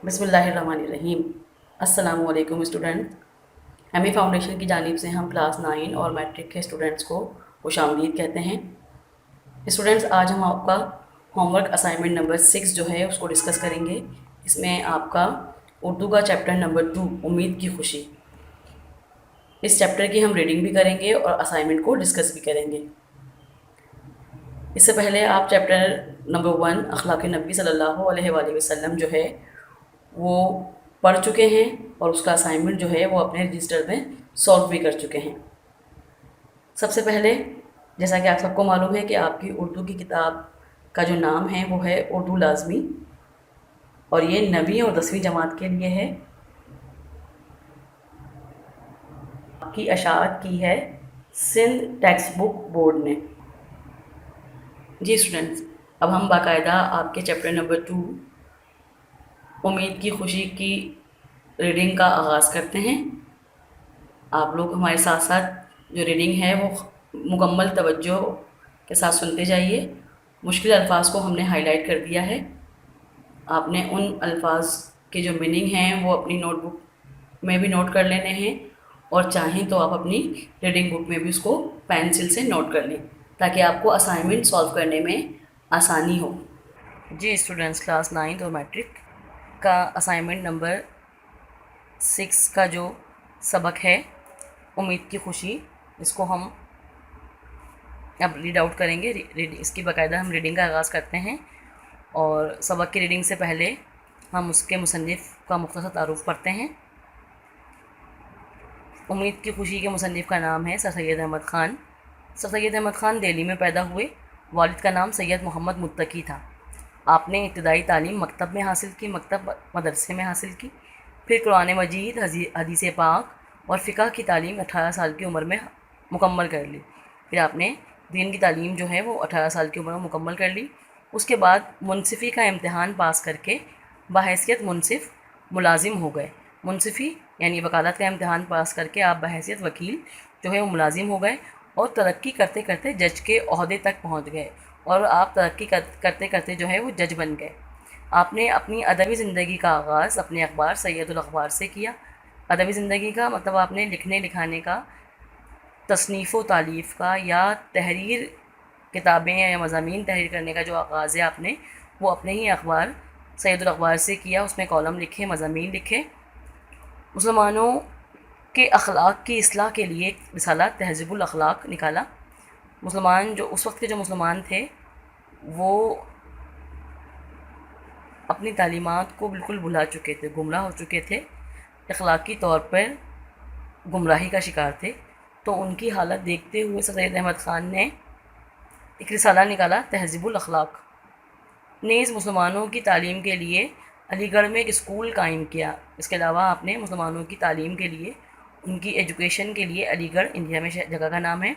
بسم اللہ الرحمن الرحیم۔ السلام علیکم اسٹوڈنٹ، ایم ای فاؤنڈیشن کی جانب سے ہم کلاس 9 اور میٹرک کے اسٹوڈنٹس کو خوش آمدید کہتے ہیں۔ اسٹوڈنٹس، آج ہم آپ کا ہوم ورک اسائنمنٹ نمبر 6 جو ہے اس کو ڈسکس کریں گے۔ اس میں آپ کا اردو کا چیپٹر نمبر 2 امید کی خوشی، اس چیپٹر کی ہم ریڈنگ بھی کریں گے اور اسائنمنٹ کو ڈسکس بھی کریں گے۔ اس سے پہلے آپ چیپٹر نمبر 1 اخلاق نبی صلی اللہ علیہ وآلہ وسلم جو ہے وہ پڑھ چکے ہیں اور اس کا اسائنمنٹ جو ہے وہ اپنے رجسٹر میں سولو بھی کر چکے ہیں۔ سب سے پہلے جیسا کہ آپ سب کو معلوم ہے کہ آپ کی اردو کی کتاب کا جو نام ہے وہ ہے اردو لازمی، اور یہ 9ویں اور 10ویں جماعت کے لیے ہے۔ آپ کی اشاعت کی ہے سندھ ٹیکسٹ بک بورڈ نے۔ جی اسٹوڈنٹس، اب ہم باقاعدہ آپ کے چیپٹر نمبر 2 امید کی خوشی کی ریڈنگ کا آغاز کرتے ہیں۔ آپ لوگ ہمارے ساتھ ساتھ جو ریڈنگ ہے وہ مکمل توجہ کے ساتھ سنتے جائیے۔ مشکل الفاظ کو ہم نے ہائی لائٹ کر دیا ہے۔ آپ نے ان الفاظ کے جو میننگ ہیں وہ اپنی نوٹ بک میں بھی نوٹ کر لینے ہیں، اور چاہیں تو آپ اپنی ریڈنگ بک میں بھی اس کو پینسل سے نوٹ کر لیں تاکہ آپ کو اسائنمنٹ سالو کرنے میں آسانی ہو۔ جی اسٹوڈنٹس، کلاس 9 اور میٹرک کا اسائنمنٹ نمبر 6 کا جو سبق ہے امید کی خوشی، اس کو ہم اب ریڈ آؤٹ کریں گے۔ اس کی باقاعدہ ہم ریڈنگ کا آغاز کرتے ہیں، اور سبق کی ریڈنگ سے پہلے ہم اس کے مصنف کا مختصر تعارف پڑھتے ہیں۔ امید کی خوشی کے مصنف کا نام ہے سر سید احمد خان۔ سر سید احمد خان دہلی میں پیدا ہوئے۔ والد کا نام سید محمد متقی تھا۔ آپ نے ابتدائی تعلیم مکتب میں حاصل کی، مکتب مدرسے میں حاصل کی، پھر قرآن مجید، حدیث پاک اور فقہ کی تعلیم 18 سال کی عمر میں مکمل کر لی۔ پھر آپ نے دین کی تعلیم جو ہے وہ 18 سال کی عمر میں مکمل کر لی۔ اس کے بعد منصفی کا امتحان پاس کر کے بحیثیت منصف ملازم ہو گئے۔ منصفی یعنی وکالت کا امتحان پاس کر کے آپ بحیثیت وکیل جو ہے وہ ملازم ہو گئے، اور ترقی کرتے کرتے جج کے عہدے تک پہنچ گئے، اور آپ ترقی کرتے کرتے جو ہے وہ جج بن گئے۔ آپ نے اپنی ادبی زندگی کا آغاز اپنے اخبار سید الاخبار سے کیا۔ ادبی زندگی کا مطلب آپ نے لکھنے لکھانے کا، تصنیف و تالیف کا، یا تحریر، کتابیں یا مضامین تحریر کرنے کا جو آغاز ہے آپ نے وہ اپنے ہی اخبار سید الاخبار سے کیا۔ اس میں کالم لکھے، مضامین لکھے۔ مسلمانوں کے اخلاق کی اصلاح کے لیے ایک رسالہ تہذیب الاخلاق نکالا۔ مسلمان جو اس وقت کے جو مسلمان تھے وہ اپنی تعلیمات کو بالکل بھلا چکے تھے، گمراہ ہو چکے تھے، اخلاقی طور پر گمراہی کا شکار تھے۔ تو ان کی حالت دیکھتے ہوئے سید احمد خان نے ایک رسالہ نکالا تہذیب الاخلاق۔ نیز مسلمانوں کی تعلیم کے لیے علی گڑھ میں ایک اسکول قائم کیا۔ اس کے علاوہ آپ نے مسلمانوں کی تعلیم کے لیے، ان کی ایجوکیشن کے لیے، علی گڑھ انڈیا میں جگہ کا نام ہے،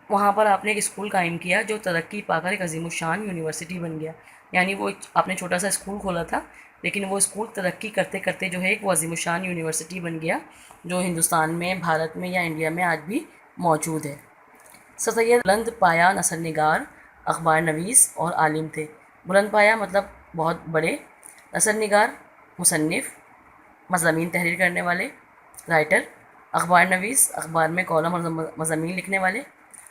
وہاں پر آپ نے ایک اسکول قائم کیا جو ترقی پا کر ایک عظیم الشان یونیورسٹی بن گیا۔ یعنی وہ آپ نے چھوٹا سا اسکول کھولا تھا، لیکن وہ اسکول ترقی کرتے کرتے جو ہے ایک وہ عظیم الشان یونیورسٹی بن گیا جو ہندوستان میں، بھارت میں یا انڈیا میں آج بھی موجود ہے۔ سر سید بلند پایا نثر نگار، اخبار نویس اور عالم تھے۔ بلند پایا مطلب بہت بڑے، نثر نگار مصنف، مضامین تحریر کرنے والے، رائٹر، اخبار نویس اخبار میں کالم اور مضامین لکھنے والے،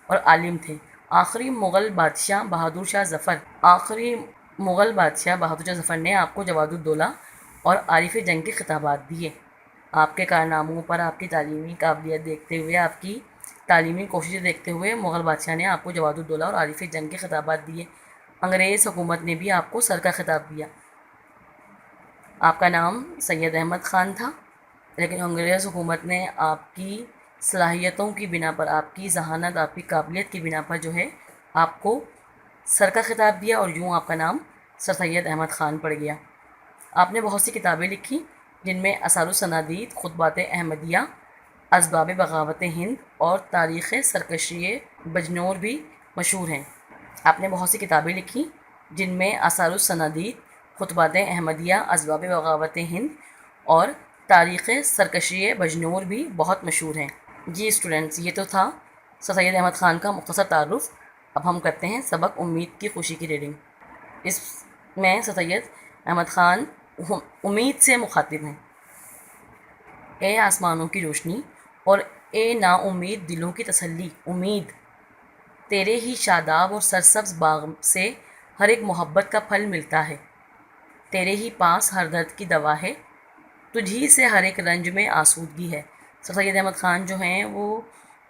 اور عالم تھے۔ آخری مغل بادشاہ بہادر شاہ ظفر نے آپ کو جواد الدولہ اور عارف جنگ کے خطابات دیے۔ آپ کے کارناموں پر، آپ کی تعلیمی قابلیت دیکھتے ہوئے، آپ کی تعلیمی کوششیں دیکھتے ہوئے مغل بادشاہ نے آپ کو جواد الدولہ اور عارف جنگ کے خطابات دیے۔ انگریز حکومت نے بھی آپ کو سر کا خطاب دیا۔ آپ کا نام سید احمد خان تھا، لیکن انگریز حکومت نے آپ کی صلاحیتوں کی بنا پر، آپ کی ذہانت، آپ کی قابلیت کی بنا پر جو ہے آپ کو سر کا خطاب دیا، اور یوں آپ کا نام سر سید احمد خان پڑ گیا۔ آپ نے بہت سی کتابیں لکھی جن میں اثار السنادید، خطبات احمدیہ، اسباب بغاوت ہند اور تاریخ سرکشی بجنور بھی مشہور ہیں۔ آپ نے بہت سی کتابیں لکھی جن میں اثار السنادید، خطبات احمدیہ، اسباب بغاوت ہند اور تاریخ سرکشی بجنور بھی بہت مشہور ہیں۔ جی اسٹوڈنٹس، یہ تو تھا سر سید احمد خان کا مختصر تعارف۔ اب ہم کرتے ہیں سبق امید کی خوشی کی ریڈنگ۔ اس میں سر سید احمد خان امید سے مخاطب ہیں۔ اے آسمانوں کی روشنی اور اے نا امید دلوں کی تسلی، امید تیرے ہی شاداب اور سرسبز باغ سے ہر ایک محبت کا پھل ملتا ہے، تیرے ہی پاس ہر درد کی دوا ہے، تجھی سے ہر ایک رنج میں آسودگی ہے۔ سر سید احمد خان جو ہیں وہ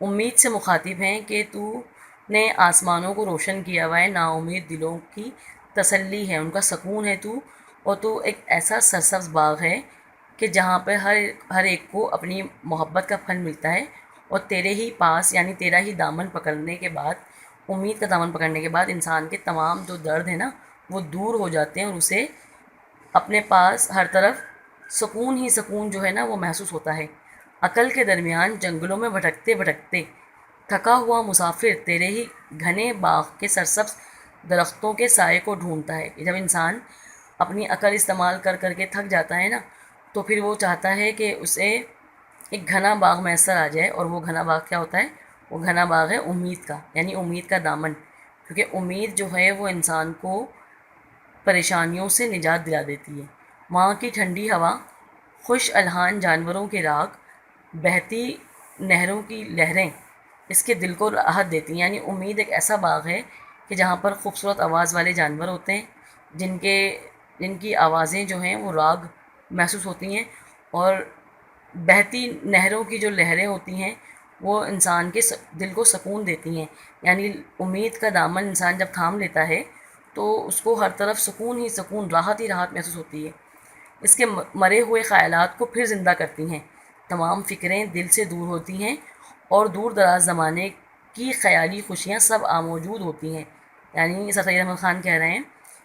امید سے مخاطب ہیں کہ تو نے آسمانوں کو روشن کیا ہوا ہے، نا امید دلوں کی تسلی ہے، ان کا سکون ہے تو، اور تو ایک ایسا سرسبز باغ ہے کہ جہاں پہ ہر ایک کو اپنی محبت کا پھل ملتا ہے، اور تیرے ہی پاس یعنی تیرا ہی دامن پکڑنے کے بعد، امید کا دامن پکڑنے کے بعد انسان کے تمام جو درد ہیں نا وہ دور ہو جاتے ہیں، اور اسے اپنے پاس ہر طرف سکون ہی سکون جو ہے نا وہ محسوس ہوتا ہے۔ عقل کے درمیان جنگلوں میں بھٹکتے بھٹکتے تھکا ہوا مسافر تیرے ہی گھنے باغ کے سرسبز درختوں کے سائے کو ڈھونڈتا ہے۔ جب انسان اپنی عقل استعمال کر کر کے تھک جاتا ہے نا تو پھر وہ چاہتا ہے کہ اسے ایک گھنا باغ میسر آ جائے، اور وہ گھنا باغ کیا ہوتا ہے؟ وہ گھنا باغ ہے امید کا، یعنی امید کا دامن، کیونکہ امید جو ہے وہ انسان کو پریشانیوں سے نجات دلا دیتی ہے۔ وہاں کی ٹھنڈی ہوا، خوش الحان جانوروں کے راگ، بہتی نہروں کی لہریں اس کے دل کو راحت دیتی ہیں۔ یعنی امید ایک ایسا باغ ہے کہ جہاں پر خوبصورت آواز والے جانور ہوتے ہیں، جن کی آوازیں جو ہیں وہ راگ محسوس ہوتی ہیں، اور بہتی نہروں کی جو لہریں ہوتی ہیں وہ انسان کے دل کو سکون دیتی ہیں۔ یعنی امید کا دامن انسان جب تھام لیتا ہے تو اس کو ہر طرف سکون ہی سکون، راحت ہی راحت محسوس ہوتی ہے۔ اس کے مرے ہوئے خیالات کو پھر زندہ کرتی ہیں، تمام فکریں دل سے دور ہوتی ہیں، اور دور دراز زمانے کی خیالی خوشیاں سب آموجود ہوتی ہیں۔ یعنی سر سید احمد خان کہہ رہے ہیں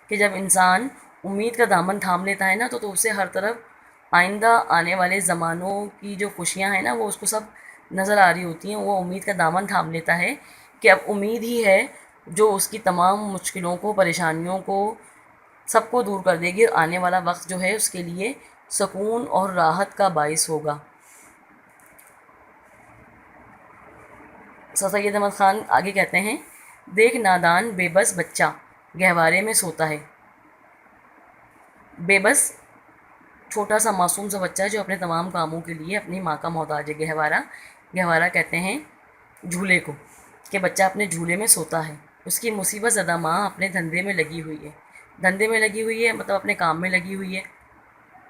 کہ جب انسان امید کا دامن تھام لیتا ہے نا تو اسے ہر طرف آئندہ آنے والے زمانوں کی جو خوشیاں ہیں نا وہ اس کو سب نظر آ رہی ہوتی ہیں۔ وہ امید کا دامن تھام لیتا ہے کہ اب امید ہی ہے جو اس کی تمام مشکلوں کو، پریشانیوں کو، سب کو دور کر دے گی، اور آنے والا وقت جو ہے اس کے لیے سکون اور راحت کا باعث ہوگا۔ سر سید احمد خان آگے کہتے ہیں، دیکھ نادان بے بس بچہ گہوارے میں سوتا ہے۔ بے بس چھوٹا سا معصوم سا بچہ جو اپنے تمام کاموں کے لیے اپنی ماں کا محتاج ہے۔ گہوارہ کہتے ہیں جھولے کو، کہ بچہ اپنے جھولے میں سوتا ہے، اس کی مصیبت زدہ ماں اپنے دھندے میں لگی ہوئی ہے۔ دھندے میں لگی ہوئی ہے مطلب اپنے کام میں لگی ہوئی ہے،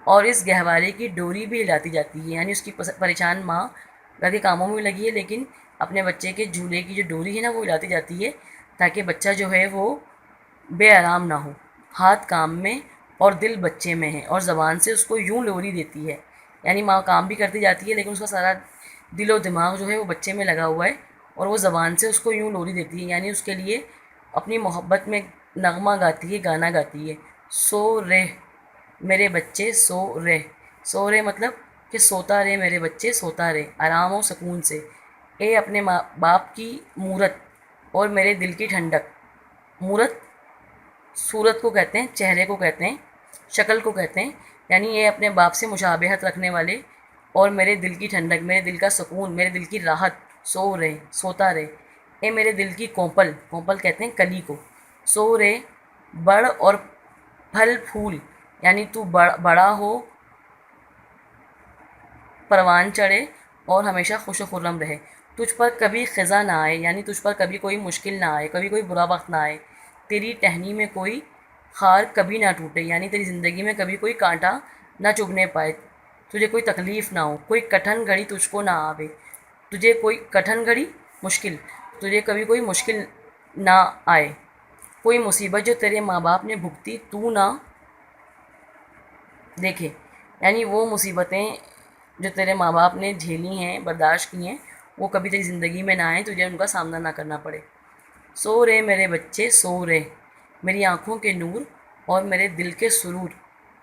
اور اس گہوارے کی ڈوری بھی ہلاتی جاتی ہے۔ یعنی اس کی پریشان ماں گھر کے کاموں میں لگی ہے، لیکن اپنے بچے کے جھولے کی جو ڈوری ہے نا وہ ہلاتی جاتی ہے، تاکہ بچہ جو ہے وہ بے آرام نہ ہو۔ ہاتھ کام میں اور دل بچے میں ہے، اور زبان سے اس کو یوں لوری دیتی ہے۔ یعنی ماں کام بھی کرتی جاتی ہے لیکن اس کا سارا دل و دماغ جو ہے وہ بچے میں لگا ہوا ہے، اور وہ زبان سے اس کو یوں لوری دیتی ہے، یعنی اس کے لیے اپنی محبت میں نغمہ گاتی ہے، گانا گاتی ہے۔ سو رہ میرے بچے سو رہ، سو رہ مطلب کہ سوتا رہے میرے بچے، سوتا رہے آرام و سکون سے، اے اپنے ماں باپ کی مورت اور میرے دل کی ٹھنڈک۔ مورت صورت کو کہتے ہیں، چہرے کو کہتے ہیں، شکل کو کہتے ہیں، یعنی یہ اپنے باپ سے مشابہت رکھنے والے، اور میرے دل کی ٹھنڈک، میرے دل کا سکون، میرے دل کی راحت، سو رہے سوتا رہے، اے میرے دل کی کونپل، کونپل کہتے ہیں کلی کو، سو رہے بڑھ اور پھل پھول، یعنی تو بڑا ہو، پروان چڑھے، اور ہمیشہ خوش و خرم رہے، تجھ پر کبھی خزاں نہ آئے، یعنی تجھ پر کبھی کوئی مشکل نہ آئے، کبھی کوئی برا وقت نہ آئے، تیری ٹہنی میں کوئی خار کبھی نہ ٹوٹے، یعنی تیری زندگی میں کبھی کوئی کانٹا نہ چبھنے پائے، تجھے کوئی تکلیف نہ ہو، کوئی کٹھن گھڑی تجھ کو نہ آوے، تجھے کوئی کٹھن گھڑی مشکل، تجھے کبھی کوئی مشکل نہ آئے، کوئی مصیبت جو تیرے ماں باپ نے بھگتی تو نہ دیکھے، یعنی وہ مصیبتیں جو تیرے ماں باپ نے جھیلی ہیں، برداشت کی ہیں، وہ کبھی تیری زندگی میں نہ آئیں، تجھے ان کا سامنا نہ کرنا پڑے۔ سو رے میرے بچے سو رے، میری آنکھوں کے نور اور میرے دل کے سرور،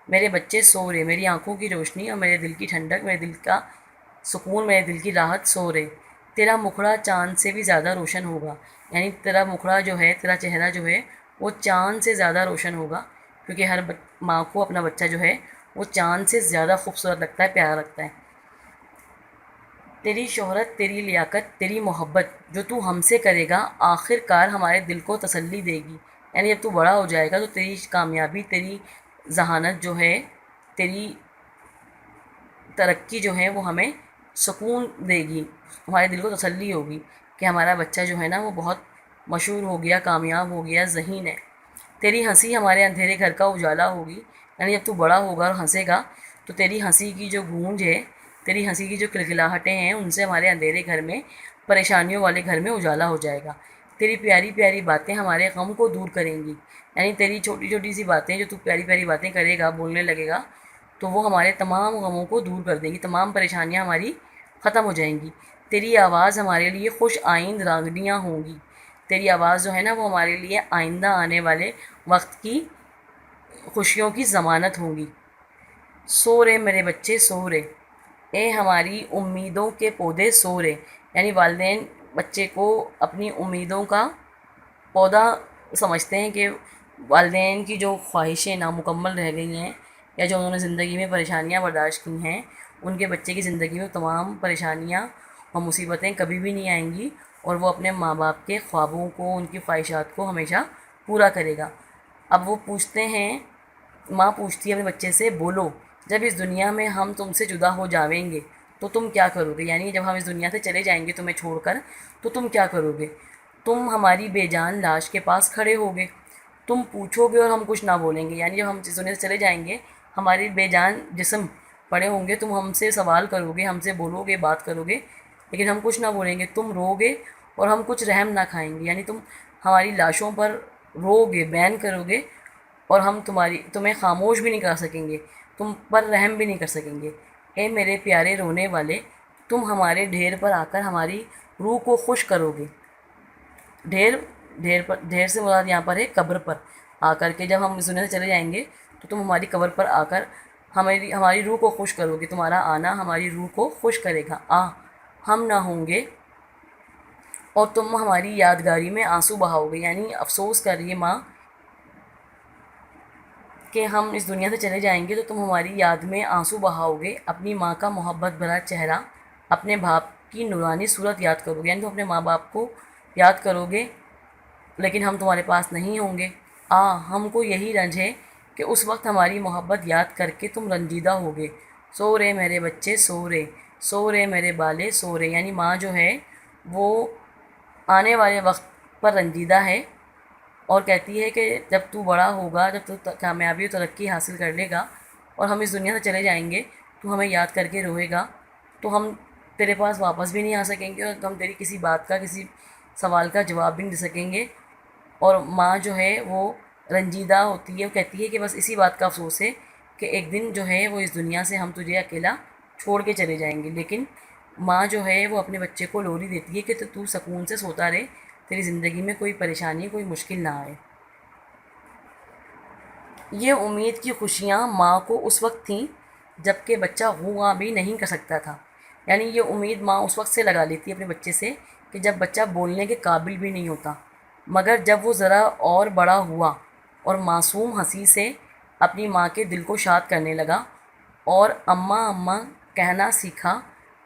میرے بچے سو رے، میری آنکھوں کی روشنی اور میرے دل کی ٹھنڈک، میرے دل کا سکون، میرے دل کی راحت، سو رے، تیرا مکھڑا چاند سے بھی زیادہ روشن ہوگا، یعنی تیرا مکھڑا جو ہے، تیرا چہرہ جو ہے وہ چاند سے زیادہ روشن ہوگا، کیونکہ ہر ماں کو اپنا بچہ جو ہے وہ چاند سے زیادہ خوبصورت لگتا ہے، پیارا لگتا ہے۔ تیری شہرت، تیری لیاقت، تیری محبت جو تو ہم سے کرے گا آخر کار ہمارے دل کو تسلی دے گی، یعنی جب تو بڑا ہو جائے گا تو تیری کامیابی، تیری ذہانت جو ہے، تیری ترقی جو ہے وہ ہمیں سکون دے گی، ہمارے دل کو تسلی ہوگی کہ ہمارا بچہ جو ہے نا وہ بہت مشہور ہو گیا، کامیاب ہو گیا، ذہین ہے۔ تیری ہنسی ہمارے اندھیرے گھر کا اجالا ہوگی، یعنی جب تو بڑا ہوگا اور ہنسے گا تو تیری ہنسی کی جو گونج ہے، تیری ہنسی کی جو کلکلاہٹیں ہیں، ان سے ہمارے اندھیرے گھر میں، پریشانیوں والے گھر میں اجالا ہو جائے گا۔ تیری پیاری پیاری باتیں ہمارے غم کو دور کریں گی، یعنی تیری چھوٹی چھوٹی سی باتیں جو تو پیاری پیاری باتیں کرے گا، بولنے لگے گا، تو وہ ہمارے تمام غموں کو دور کر دیں گی، تمام پریشانیاں ہماری ختم ہو جائیں گی۔ تیری آواز ہمارے لیے خوش آئند راگنیاں ہوں گی، تیری آواز جو ہے نا وہ ہمارے لیے آئندہ آنے والے وقت کی خوشیوں کی ضمانت ہوں گی۔ سو رے میرے بچے سو رے، اے ہماری امیدوں کے پودے سو رے، یعنی والدین بچے کو اپنی امیدوں کا پودا سمجھتے ہیں کہ والدین کی جو خواہشیں نامکمل رہ گئی ہیں یا جو انہوں نے زندگی میں پریشانیاں برداشت کی ہیں، ان کے بچے کی زندگی میں تمام پریشانیاں اور مصیبتیں کبھی بھی نہیں آئیں گی، اور وہ اپنے ماں باپ کے خوابوں کو، ان کی خواہشات کو ہمیشہ پورا کرے گا۔ اب وہ پوچھتے ہیں، ماں پوچھتی ہے اپنے بچے سے، بولو جب اس دنیا میں ہم تم سے جدا ہو جاویں گے تو تم کیا کرو گے، یعنی جب ہم اس دنیا سے چلے جائیں گے تمہیں چھوڑ کر تو تم کیا کرو گے؟ تم ہماری بے جان لاش کے پاس کھڑے ہوگے، تم پوچھو گے اور ہم کچھ نہ بولیں گے، یعنی جب ہم اس دنیا سے چلے جائیں گے، ہماری بے جان جسم پڑے ہوں گے، تم ہم سے سوال کرو گے، ہم سے بولو گے، بات کرو گے، لیکن ہم کچھ نہ بولیں گے، تم رو گے اور ہم کچھ رحم نہ کھائیں گے، یعنی تم ہماری لاشوں پر رو گے، بین کرو گے، اور ہم تمہیں خاموش بھی نہیں کر سکیں گے، تم پر رحم بھی نہیں کر سکیں گے۔ اے میرے پیارے رونے والے، تم ہمارے ڈھیر پر آ کر ہماری روح کو خوش کرو گے۔ ڈھیر سے مراد یہاں پر ہے قبر پر آ کر کے، جب ہم اس دنیا سے چلے جائیں گے تو تم ہماری قبر پر آ کر ہماری روح کو خوش کرو گے، تمہارا آنا ہماری روح کو خوش کرے گا۔ ہم نہ ہوں گے اور تم ہماری یادگاری میں آنسو بہاؤ گے، یعنی افسوس کر رہی ہے ماں کہ ہم اس دنیا سے چلے جائیں گے تو تم ہماری یاد میں آنسو بہاؤ گے، اپنی ماں کا محبت بھرا چہرہ، اپنے باپ کی نورانی صورت یاد کرو گے، یعنی تم اپنے ماں باپ کو یاد کرو گے لیکن ہم تمہارے پاس نہیں ہوں گے۔ ہم کو یہی رنج ہے کہ اس وقت ہماری محبت یاد کر کے تم رنجیدہ ہوگے۔ سو رے میرے بچے سو رے، سو رے میرے بالے سو رے، یعنی ماں جو ہے وہ آنے والے وقت پر رنجیدہ ہے اور کہتی ہے کہ جب تو بڑا ہوگا، جب تو کامیابی و ترقی حاصل کر لے گا اور ہم اس دنیا سے چلے جائیں گے، تو ہمیں یاد کر کے روئے گا، تو ہم تیرے پاس واپس بھی نہیں آ سکیں گے اور ہم تیری کسی بات کا، کسی سوال کا جواب بھی نہیں دے سکیں گے۔ اور ماں جو ہے وہ رنجیدہ ہوتی ہے، وہ کہتی ہے کہ بس اسی بات کا افسوس ہے کہ ایک دن جو ہے وہ اس دنیا سے ہم تجھے اکیلا چھوڑ کے چلے جائیں گے، لیکن ماں جو ہے وہ اپنے بچے کو لوری دیتی ہے کہ تو سکون سے سوتا رہے، تیری زندگی میں کوئی پریشانی، کوئی مشکل نہ آئے۔ یہ امید کی خوشیاں ماں کو اس وقت تھیں جب کہ بچہ غواں بھی نہیں کر سکتا تھا، یعنی یہ امید ماں اس وقت سے لگا لیتی ہے اپنے بچے سے کہ جب بچہ بولنے کے قابل بھی نہیں ہوتا، مگر جب وہ ذرا اور بڑا ہوا اور معصوم ہنسی سے اپنی ماں کے دل کو شاد کرنے لگا اور اماں اماں کہنا سیکھا،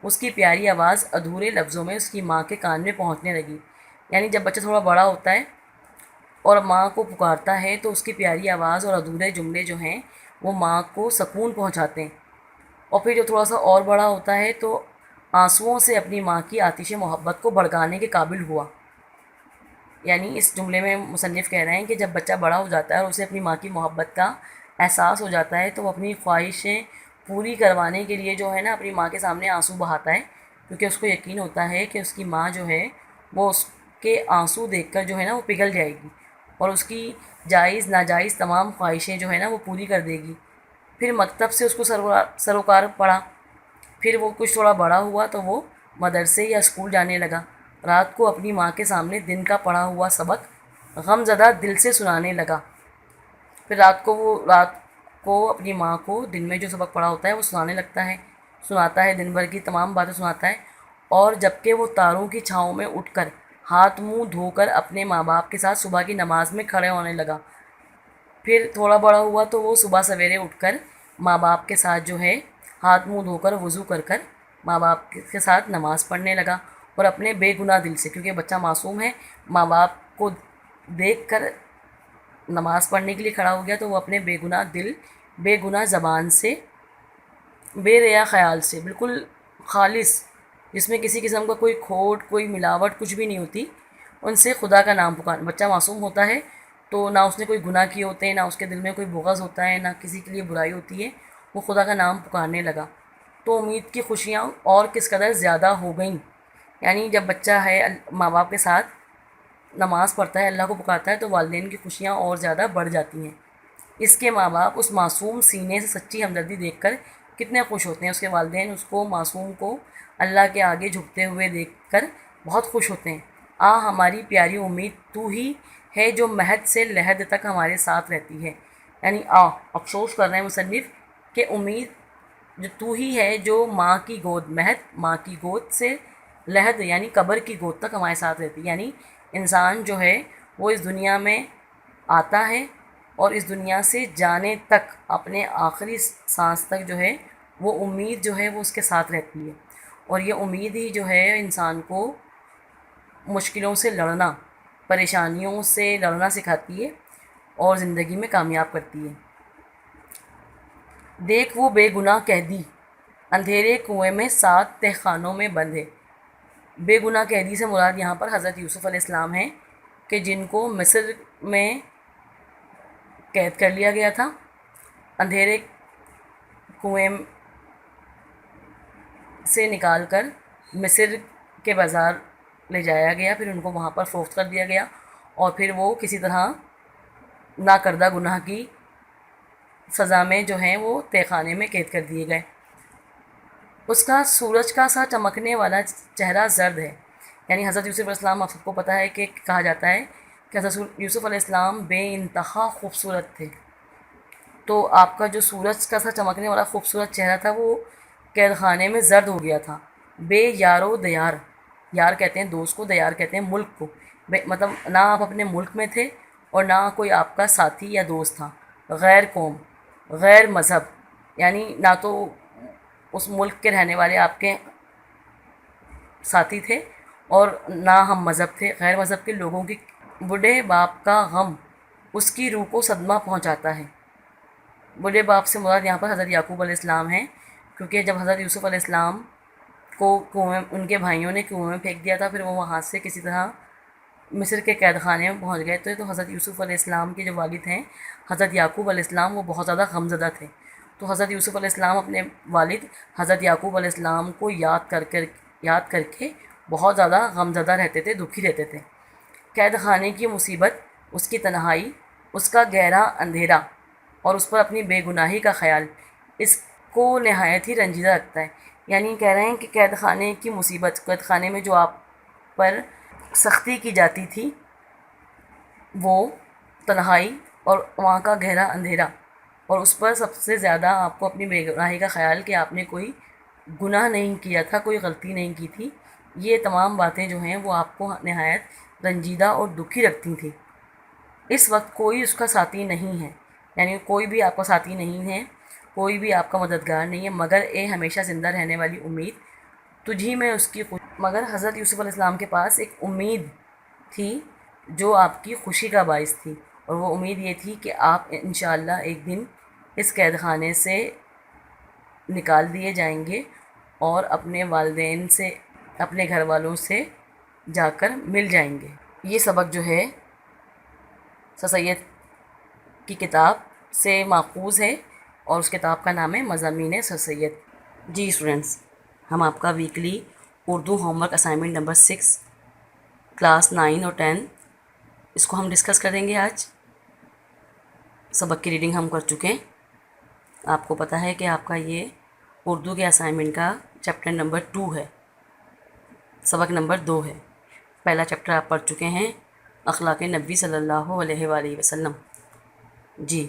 اس کی پیاری آواز ادھورے لفظوں میں اس کی ماں کے کان میں پہنچنے لگی، یعنی جب بچہ تھوڑا بڑا ہوتا ہے اور ماں کو پکارتا ہے تو اس کی پیاری آواز اور ادھورے جملے جو ہیں وہ ماں کو سکون پہنچاتے ہیں، اور پھر جب تھوڑا سا اور بڑا ہوتا ہے تو آنسوؤں سے اپنی ماں کی آتش محبت کو بھڑکانے کے قابل ہوا۔ یعنی اس جملے میں مصنف کہہ رہے ہیں کہ جب بچہ بڑا ہو جاتا ہے اور اسے اپنی ماں کی محبت کا احساس ہو جاتا ہے تو وہ اپنی خواہشیں پوری کروانے کے لیے جو ہے نا اپنی ماں کے سامنے آنسو بہاتا ہے، کیونکہ اس کو یقین ہوتا ہے کہ اس کی ماں جو ہے وہ اس کے آنسو دیکھ کر جو ہے نا وہ پگھل جائے گی اور اس کی جائز ناجائز تمام خواہشیں جو ہے نا وہ پوری کر دے گی۔ پھر مکتب سے اس کو سروکار پڑا، پھر وہ کچھ تھوڑا بڑا ہوا تو وہ مدرسے یا اسکول جانے لگا، رات کو اپنی ماں کے سامنے دن کا پڑھا ہوا سبق غم زدہ دل سے سنانے لگا۔ پھر رات کو اپنی ماں کو دن میں جو سبق پڑھا ہوتا ہے وہ سناتا ہے، دن بھر کی تمام باتیں سناتا ہے، اور جب کہ وہ تاروں کی چھاؤں میں اٹھ کر ہاتھ منہ دھو کر اپنے ماں باپ کے ساتھ صبح کی نماز میں کھڑے ہونے لگا۔ پھر تھوڑا بڑا ہوا تو وہ صبح سویرے اٹھ کر ماں باپ کے ساتھ جو ہے ہاتھ منہ دھو کر وضو کر ماں باپ کے ساتھ نماز پڑھنے لگا، اور اپنے بے گناہ دل سے، کیونکہ بچہ معصوم ہے، ماں باپ کو دیکھ کر نماز پڑھنے کے لیے کھڑا ہو گیا تو وہ اپنے بے گناہ دل، بے گناہ زبان سے، بے ریا خیال سے، بالکل خالص، جس میں کسی قسم کا کوئی کھوٹ، کوئی ملاوٹ، کچھ بھی نہیں ہوتی، ان سے خدا کا نام پکار. بچہ معصوم ہوتا ہے تو نہ اس نے کوئی گناہ کیے ہوتے ہیں، نہ اس کے دل میں کوئی بغض ہوتا ہے، نہ کسی کے لیے برائی ہوتی ہے، وہ خدا کا نام پکارنے لگا تو امید کی خوشیاں اور کس قدر زیادہ ہو گئیں. یعنی جب بچہ ہے ماں باپ کے ساتھ نماز پڑھتا ہے، اللہ کو پکارتا ہے، تو والدین کی خوشیاں اور زیادہ بڑھ جاتی ہیں. اس کے ماں باپ اس معصوم سینے سے سچی ہمدردی دیکھ کر کتنے خوش ہوتے ہیں. اس کے والدین اس کو معصوم کو اللہ کے آگے جھکتے ہوئے دیکھ کر بہت خوش ہوتے ہیں. ہماری پیاری امید تو ہی ہے جو مہد سے لحد تک ہمارے ساتھ رہتی ہے. یعنی افسوس کر رہے ہیں مصنف کہ امید جو تو ہی ہے جو ماں کی گود، مہد ماں کی گود سے لحد یعنی قبر کی گود تک ہمارے ساتھ رہتی ہے. یعنی انسان جو ہے وہ اس دنیا میں آتا ہے اور اس دنیا سے جانے تک، اپنے آخری سانس تک جو ہے وہ امید جو ہے وہ اس کے ساتھ رہتی ہے. اور یہ امید ہی جو ہے انسان کو مشکلوں سے لڑنا، پریشانیوں سے لڑنا سکھاتی ہے اور زندگی میں کامیاب کرتی ہے. دیکھ وہ بے گناہ قیدی اندھیرے کنویں میں 7 تہ خانوں میں بند ہے. بے گناہ قیدی سے مراد یہاں پر حضرت یوسف علیہ السلام ہیں کہ جن کو مصر میں قید کر لیا گیا تھا، اندھیرے کنویں سے نکال کر مصر کے بازار لے جایا گیا، پھر ان کو وہاں پر فروخت کر دیا گیا اور پھر وہ کسی طرح ناکردہ گناہ کی سزا میں جو ہیں وہ تہ خانے میں قید کر دیے گئے. اس کا سورج کا سا چمکنے والا چہرہ زرد ہے. یعنی حضرت یوسف علیہ السلام، آپ سب کو پتہ ہے کہ کہا جاتا ہے کہ حضرت یوسف علیہ السلام بے انتہا خوبصورت تھے. تو آپ کا جو سورج کا سا چمکنے والا خوبصورت چہرہ تھا وہ قید خانے میں زرد ہو گیا تھا. بے یارو دیار، یار کہتے ہیں دوست کو، دیار کہتے ہیں ملک کو. مطلب نہ آپ اپنے ملک میں تھے اور نہ کوئی آپ کا ساتھی یا دوست تھا. غیر قوم، غیر مذہب، یعنی نہ تو اس ملک کے رہنے والے آپ کے ساتھی تھے اور نہ ہم مذہب تھے. غیر مذہب کے لوگوں کی بوڑھے باپ کا غم اس کی روح کو صدمہ پہنچاتا ہے. بوڑھے باپ سے مراد یہاں پر حضرت یعقوب علیہ السلام ہیں، کیونکہ جب حضرت یوسف علیہ السلام کو کنویں ان کے بھائیوں نے کنویں میں پھینک دیا تھا، پھر وہ وہاں سے کسی طرح مصر کے قید خانے میں پہنچ گئے تو حضرت یوسف علیہ السلام کے جو والد ہیں حضرت یعقوب علیہ السلام، وہ بہت زیادہ غمزدہ تھے. تو حضرت یوسف علیہ السلام اپنے والد حضرت یعقوب علیہ السلام کو یاد کر کے بہت زیادہ غمزدہ رہتے تھے، دکھی رہتے تھے. قید خانے کی مصیبت، اس کی تنہائی، اس کا گہرا اندھیرا اور اس پر اپنی بے گناہی کا خیال اس کو نہایت ہی رنجیدہ رکھتا ہے. یعنی کہہ رہے ہیں کہ قید خانے کی مصیبت، قید خانے میں جو آپ پر سختی کی جاتی تھی، وہ تنہائی اور وہاں کا گہرا اندھیرا، اور اس پر سب سے زیادہ آپ کو اپنی بے گناہی کا خیال کہ آپ نے کوئی گناہ نہیں کیا تھا، کوئی غلطی نہیں کی تھی، یہ تمام باتیں جو ہیں وہ آپ کو نہایت رنجیدہ اور دکھی رکھتی تھیں. اس وقت کوئی اس کا ساتھی نہیں ہے، یعنی کوئی بھی آپ کا ساتھی نہیں ہے، کوئی بھی آپ کا مددگار نہیں ہے، مگر اے ہمیشہ زندہ رہنے والی امید، تجھی میں اس کی خوشی. مگر حضرت یوسف علیہ السلام کے پاس ایک امید تھی جو آپ کی خوشی کا باعث تھی، اور وہ امید یہ تھی کہ آپ انشاءاللہ ایک دن اس قید خانے سے نکال دیے جائیں گے اور اپنے والدین سے، اپنے گھر والوں سے جا کر مل جائیں گے. یہ سبق جو ہے سر سید کی کتاب سے ماخوذ ہے اور اس کتاب کا نام ہے مضامین سر سید. جی اسٹوڈنٹس، ہم آپ کا weekly Urdu home work assignment number 6 class 9 اور 10 اس کو ہم ڈسکس کریں گے. آج سبق کی ریڈنگ ہم کر چکے ہیں. آپ کو پتہ ہے کہ آپ کا یہ اردو کے اسائنمنٹ کا چیپٹر نمبر 2 ہے، سبق نمبر 2 ہے. پہلا چیپٹر آپ پڑھ چکے ہیں، اخلاق نبی صلی اللہ علیہ وآلہ وسلم. جی،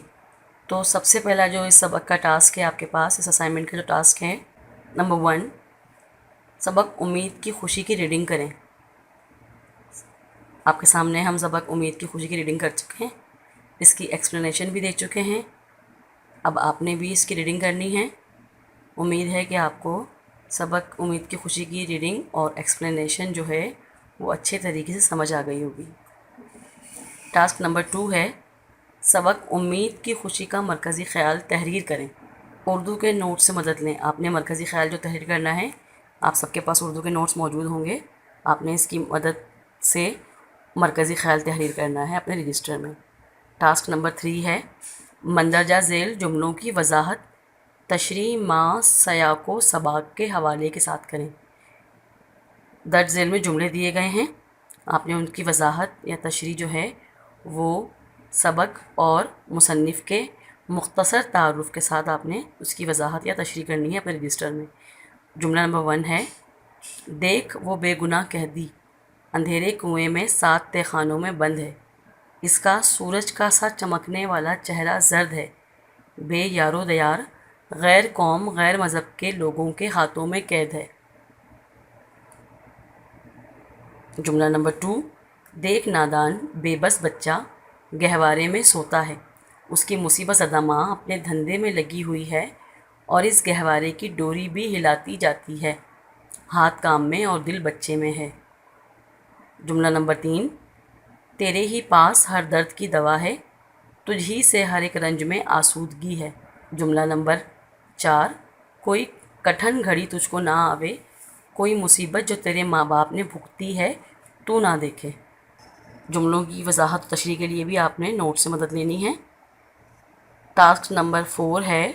تو سب سے پہلا جو اس سبق کا ٹاسک ہے آپ کے پاس، اس اسائنمنٹ کا جو ٹاسک ہے، نمبر 1، سبق امید کی خوشی کی ریڈنگ کریں. آپ کے سامنے ہم سبق امید کی خوشی کی ریڈنگ کر چکے ہیں، اس کی ایکسپلینیشن بھی دیکھ چکے ہیں. اب آپ نے بھی اس کی ریڈنگ کرنی ہے. امید ہے کہ آپ کو سبق امید کی خوشی کی ریڈنگ اور ایکسپلینیشن جو ہے وہ اچھے طریقے سے سمجھ آ گئی ہوگی. ٹاسک نمبر 2 ہے، سبق امید کی خوشی کا مرکزی خیال تحریر کریں۔ اردو کے نوٹ سے مدد لیں۔ آپ نے مرکزی خیال جو تحریر کرنا ہے، آپ سب کے پاس اردو کے نوٹس موجود ہوں گے، آپ نے اس کی مدد سے مرکزی خیال تحریر کرنا ہے اپنے رجسٹر میں۔ ٹاسک نمبر 3 ہے مندرجہ ذیل جملوں کی وضاحت تشریح ما سیاق و سباق کے حوالے کے ساتھ کریں۔ درج ذیل میں جملے دیے گئے ہیں، آپ نے ان کی وضاحت یا تشریح جو ہے وہ سبق اور مصنف کے مختصر تعارف کے ساتھ آپ نے اس کی وضاحت یا تشریح کرنی ہے اپنے رجسٹر میں۔ جملہ نمبر 1 ہے دیکھ وہ بے گناہ کہہ دی اندھیرے کنویں میں 7 تہ خانوں میں بند ہے، اس کا سورج کا سا چمکنے والا چہرہ زرد ہے، بے یار و دیار غیر قوم غیر مذہب کے لوگوں کے ہاتھوں میں قید ہے۔ جملہ نمبر 2 دیکھ نادان بے بس بچہ گہوارے میں سوتا ہے، اس کی مصیبت زدہ ماں اپنے دھندے میں لگی ہوئی ہے اور اس گہوارے کی ڈوری بھی ہلاتی جاتی ہے، ہاتھ کام میں اور دل بچے میں ہے۔ جملہ نمبر 3 تیرے ہی پاس ہر درد کی دوا ہے، تجھ ہی سے ہر ایک رنج میں آسودگی ہے۔ جملہ نمبر 4 کوئی کٹھن گھڑی تجھ کو نہ آوے، کوئی مصیبت جو تیرے ماں باپ نے بھگتی ہے تو نہ دیکھے۔ جملوں کی وضاحت و تشریح کے لیے بھی آپ نے نوٹ سے مدد لینی ہے۔ ٹاسک نمبر 4 ہے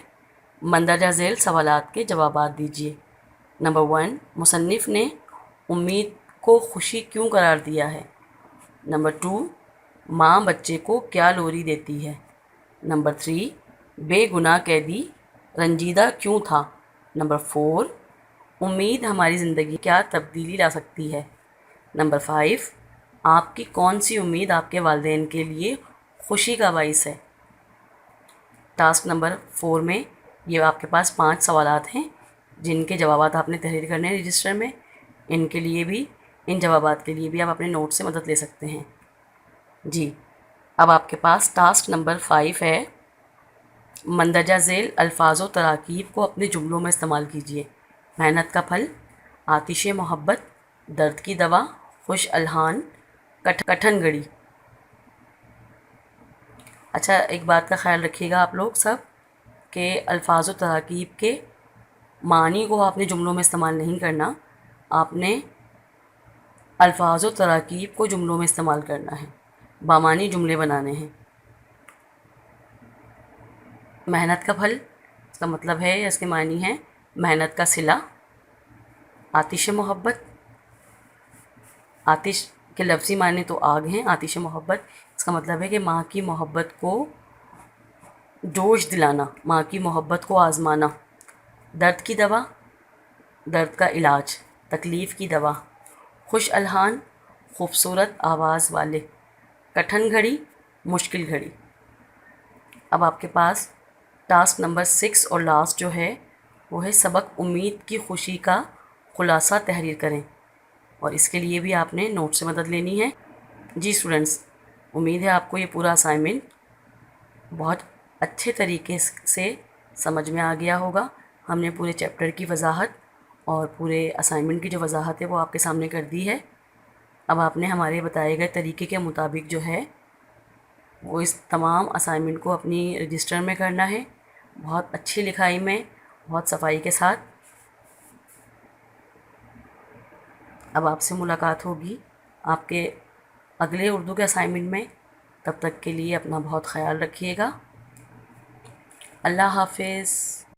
مندرجہ ذیل سوالات کے جوابات دیجیے۔ نمبر 1 مصنف نے امید کو خوشی کیوں قرار دیا ہے؟ نمبر 2 ماں بچے کو کیا لوری دیتی ہے؟ نمبر 3 بے گناہ قیدی رنجیدہ کیوں تھا؟ نمبر 4 امید ہماری زندگی کیا تبدیلی لا سکتی ہے؟ نمبر 5 آپ کی کون سی امید آپ کے والدین کے لیے خوشی کا باعث ہے؟ ٹاسک نمبر 4 میں یہ آپ کے پاس 5 سوالات ہیں جن کے جوابات آپ نے تحریر کرنے ہیں رجسٹر میں۔ ان جوابات کے لیے بھی آپ اپنے نوٹ سے مدد لے سکتے ہیں۔ جی اب آپ کے پاس ٹاسک نمبر 5 ہے مندرجہ ذیل الفاظ و تراکیب کو اپنے جملوں میں استعمال کیجیے۔ محنت کا پھل، آتش محبت، درد کی دوا، خوش الحان، کٹھن گھڑی۔ اچھا ایک بات کا خیال رکھیے گا آپ لوگ سب کہ الفاظ و تراکیب کے معنی کو آپ نے جملوں میں استعمال نہیں کرنا، آپ نے الفاظ و تراکیب کو جملوں میں استعمال کرنا ہے، بامعنی جملے بنانے ہیں۔ محنت کا پھل اس کا مطلب ہے یا اس کے معنی ہے محنت کا صلہ۔ آتش محبت، آتش کے لفظی معنی تو آگ ہیں، آتش محبت اس کا مطلب ہے کہ ماں کی محبت کو جوش دلانا، ماں کی محبت کو آزمانا۔ درد کی دوا، درد کا علاج، تکلیف کی دوا۔ خوش الحان، خوبصورت آواز والے۔ کٹھن گھڑی، مشکل گھڑی۔ اب آپ کے پاس ٹاسک نمبر 6 اور لاسٹ جو ہے وہ ہے سبق امید کی خوشی کا خلاصہ تحریر کریں، اور اس کے لیے بھی آپ نے نوٹ سے مدد لینی ہے۔ جی اسٹوڈنٹس، امید ہے آپ کو یہ پورا اسائنمنٹ بہت اچھے طریقے سے سمجھ میں آ گیا ہوگا۔ ہم نے پورے چیپٹر کی وضاحت اور پورے اسائنمنٹ کی جو وضاحت ہے وہ آپ کے سامنے کر دی ہے۔ اب آپ نے ہمارے بتائے گئے طریقے کے مطابق جو ہے وہ اس تمام اسائنمنٹ کو اپنی رجسٹر میں کرنا ہے، بہت اچھی لکھائی میں، بہت صفائی کے ساتھ۔ اب آپ سے ملاقات ہوگی آپ کے اگلے اردو کے اسائنمنٹ میں، تب تک کے لیے اپنا بہت خیال رکھیے گا۔ اللہ حافظ۔